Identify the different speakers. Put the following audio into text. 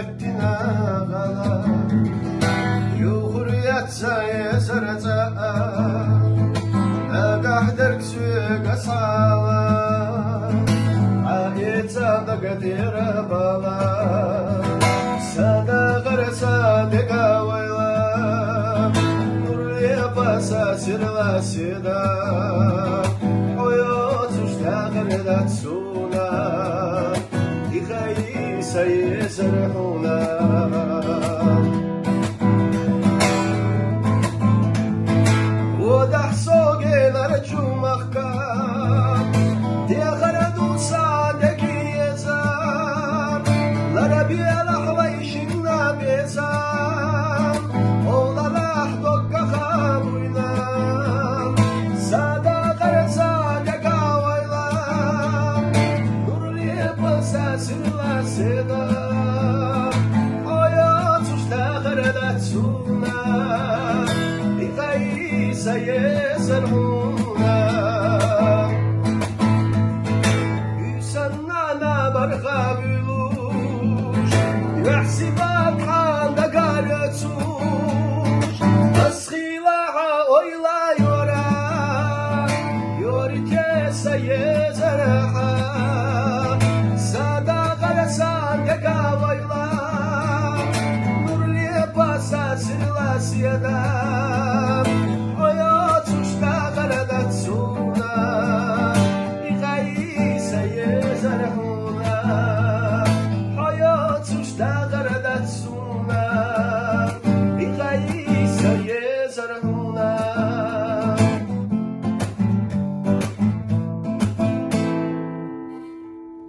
Speaker 1: ettin ağala Yuhur yatsa yesarca Agahder küsüge sağla Ayetsa da gadira bala Sada garasa dega vayla Nur yapasa sirla sida Oyot uçta gardat suna İkayisa yesarhuna وضح صوقي لرجومك يا خرد وصادق يزار لربي الحويش النبيزار والله لحظك خابوينا صادق رزاقك ويلا نور لي بساس الاسدا حياة تشتغل لا تسونا سيسرهونا يسنعنا برغب